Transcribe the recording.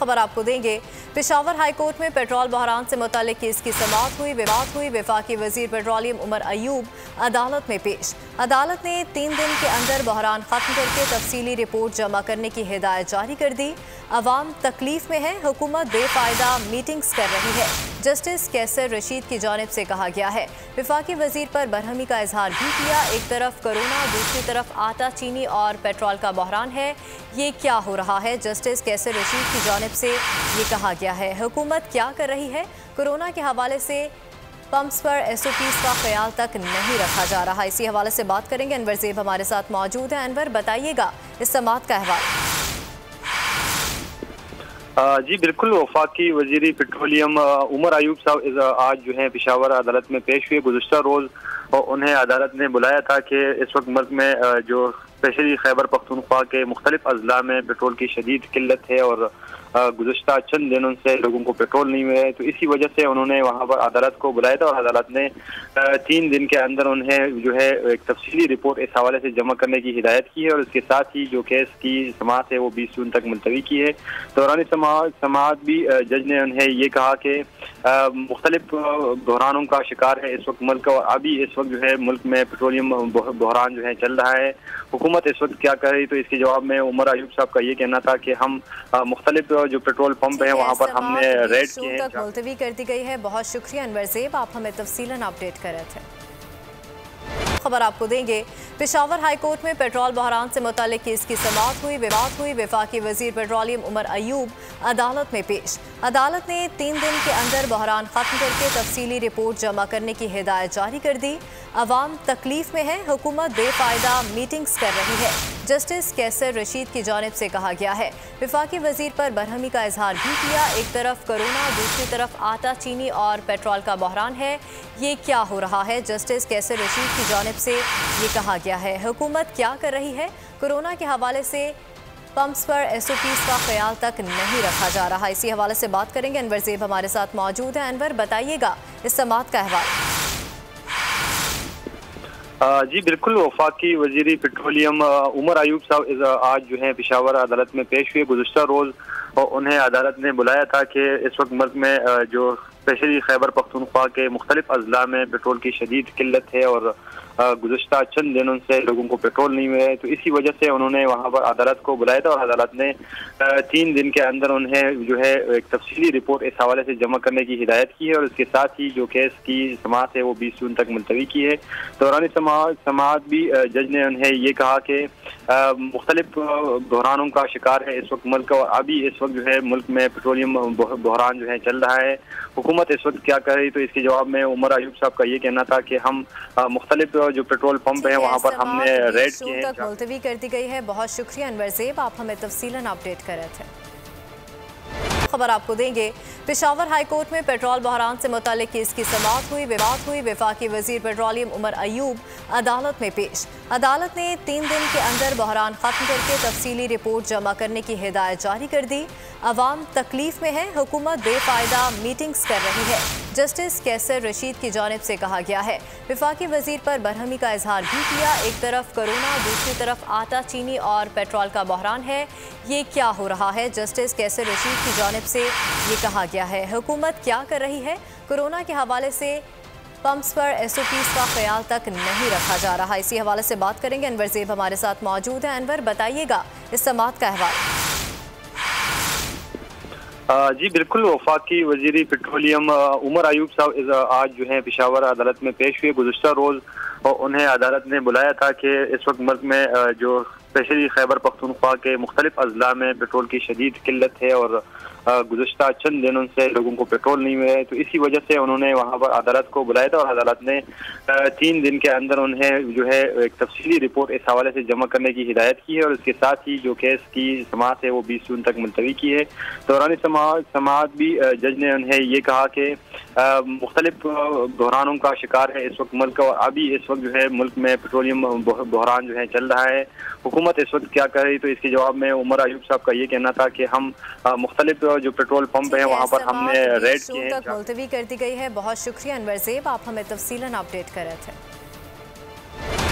खबर आपको देंगे। पेशावर हाई कोर्ट में पेट्रोल बहरान से मुतालिक केस की समाअत हुई। विवाद हुई। वफाकी वजीर पेट्रोलियम उमर अयूब अदालत में पेश। अदालत ने 3 दिन के अंदर बहरान खत्म करके तफसीली रिपोर्ट जमा करने की हिदायत जारी कर दी। अवाम तकलीफ में है, हुकूमत बेफायदा मीटिंग्स कर रही है, जस्टिस कैसर रशीद की जानिब से कहा गया है। वफाकी वजीर पर बरहमी का इजहार भी किया। एक तरफ कोरोना, दूसरी तरफ आटा, चीनी और पेट्रोल का बहरान है। ये क्या हो रहा है? जस्टिस कैसर रशीद की जानिब से ये कहा गया है। हुकूमत क्या कर रही है? कोरोना के हवाले से पंप्स पर SOPs का ख्याल तक नहीं रखा जा रहा। इसी हवाले से बात करेंगे। अनवर ज़ेब हमारे साथ मौजूद है। अनवर, बताइएगा इस समाअत का अहवाल। जी बिल्कुल, वफाकी वजीर पेट्रोलियम उमर अयूब साहब आज जो है पेशावर अदालत में पेश हुए। गुज़श्ता रोज़ उन्हें अदालत ने बुलाया था कि इस वक्त मुल्क में जो स्पेशली खैबर पख्तूनख्वा के मुख्तलिफ अजला में पेट्रोल की शदीद किल्लत है और गुज़श्ता चंद दिनों से लोगों को पेट्रोल नहीं मिला है, तो इसी वजह से उन्होंने वहाँ पर अदालत को बुलाया था और अदालत ने 3 दिन के अंदर उन्हें जो है एक तफसीली रिपोर्ट इस हवाले से जमा करने की हिदायत की है और इसके साथ ही जो केस की समाअत है वो 20 जून तक मुलतवी की है। दौरान समाअत भी जज ने उन्हें ये कहा कि मुख्तलिफ बहरानों का शिकार है इस वक्त मुल्क और अभी इस वक्त जो है मुल्क में पेट्रोलियम बहरान जो है चल रहा है। हुकूमत इस वक्त क्या कर रही, तो इसके जवाब में उमर अयूब साहब का ये कहना था कि हम मुख्तलिफ जो पेट्रोल पंप है वहाँ पर हमने रेड किए हैं। मुलतवी कर दी गई है। बहुत शुक्रिया अनवर ज़ेब, आप हमें तफसीलन अपडेट कर रहे थे। खबर आपको देंगे। पेशावर हाई कोर्ट में पेट्रोल बहरान से मुतालिक केस की समाअत हुई। विवाद हुई। वफाकी वजीर पेट्रोलियम उमर अयूब अदालत में पेश। अदालत ने 3 दिन के अंदर बहरान खत्म करके तफसीली रिपोर्ट जमा करने की हिदायत जारी कर दी। अवाम तकलीफ में है, हुकूमत बेफायदा मीटिंग्स कर रही है, जस्टिस कैसर रशीद की जानिब से कहा गया है। वफाकी वजीर पर बरहमी का इजहार भी किया। एक तरफ कोरोना, दूसरी तरफ आटा, चीनी और पेट्रोल का बहरान है। ये क्या हो रहा है? जस्टिस कैसर रशीद की जानिब से ये कहा गया है। हुकूमत क्या कर रही है? कोरोना के हवाले से पंप्स पर SOPs का ख्याल तक नहीं रखा जा रहा। इसी हवाले से बात करेंगे। अनवर ज़ेब हमारे साथ मौजूद है। अनवर, बताइएगा इस समाअत का अहवाल। जी बिल्कुल, वफाकी वजीर पेट्रोलियम उमर अयूब साहब आज जो है पेशावर अदालत में पेश हुए। गुज़श्ता रोज़ उन्हें अदालत ने बुलाया था कि इस वक्त मुल्क में जो स्पेशली खैबर पख्तूनख्वा के मुख्तलिफ अजला में पेट्रोल की शदीद किल्लत है और गुज़श्ता चंद दिनों से लोगों को पेट्रोल नहीं मिला है, तो इसी वजह से उन्होंने वहाँ पर अदालत को बुलाया था और अदालत ने 3 दिन के अंदर उन्हें जो है एक तफसीली रिपोर्ट इस हवाले से जमा करने की हिदायत की है और इसके साथ ही जो केस की समाअत है वो 20 जून तक मुलतवी की है। दौरान समाअत भी जज ने उन्हें ये कहा कि मुख्तलिफ बहरानों का शिकार है इस वक्त मुल्क और अभी इस वक्त जो है मुल्क में पेट्रोलियम बहरान जो है चल रहा है। हुकूमत इस वक्त क्या कर रही, तो इसके जवाब में उमर अयूब साहब का ये कहना था कि हम मुख्तलिफ जो पेट्रोल पंप है वहाँ पर हमने रेड किए हैं। मुलतवी कर दी गई है। बहुत शुक्रिया अनवर ज़ेब, आप हमें तफसीलन अपडेट कर रहे थे। खबर आपको देंगे। पेशावर हाई कोर्ट में पेट्रोल बहरान से मुतालिक केस की समाअत हुई। विवाद हुई। वफाकी वजीर पेट्रोलियम उमर अयूब अदालत में पेश। अदालत ने 3 दिन के अंदर बहरान खत्म करके तफसीली रिपोर्ट जमा करने की हिदायत जारी कर दी। अवाम तकलीफ में है, हुकूमत बेफायदा मीटिंग्स कर रही है, जस्टिस कैसर रशीद की जानिब से कहा गया है। वफाकी वजीर पर बरहमी का इजहार भी किया। एक तरफ कोरोना, दूसरी तरफ आटा, चीनी और पेट्रोल का बहरान है। ये क्या हो रहा है? जस्टिस कैसर रशीद की जानिब से ये कहा गया है। हुकूमत क्या कर रही है? कोरोना के हवाले से पंप्स पर SOPs का ख्याल तक नहीं रखा जा रहा। इसी हवाले से बात करेंगे। अनवर ज़ेब हमारे साथ मौजूद है। अनवर, बताइएगा इस समाअत का अहवाल। जी बिल्कुल, वफाकी वजीर पेट्रोलियम उमर अयूब साहब आज जो है पेशावर अदालत में पेश हुए। गुज़श्ता रोज़ उन्हें अदालत ने बुलाया था कि इस वक्त मुल्क में जो स्पेशली खैबर पख्तूनख्वा के मुख्तलिफ अजला में पेट्रोल की शदीद किल्लत है और गुज़श्ता चंद दिनों से लोगों को पेट्रोल नहीं मिला है, तो इसी वजह से उन्होंने वहाँ पर अदालत को बुलाया था और अदालत ने 3 दिन के अंदर उन्हें जो है एक तफसीली रिपोर्ट इस हवाले से जमा करने की हिदायत की है और इसके साथ ही जो केस की समाअत है वो 20 जून तक मुलतवी की है। दौरान समाअत भी जज ने उन्हें ये कहा कि मुख्तलिफ बहरानों का शिकार है इस वक्त मुल्क और अभी इस वक्त जो है मुल्क में पेट्रोलियम बहरान जो है चल रहा है। हुकूमत इस वक्त क्या कर रही, तो इसके जवाब में उमर अयूब साहब का ये कहना था कि हम मुख्तलिफ जो पेट्रोल पंप है वहाँ पर हमने रेड किए हैं। मुलतवी कर दी गई है। बहुत शुक्रिया अनवर ज़ेब, आप हमें तफसीलन अपडेट कर रहे थे।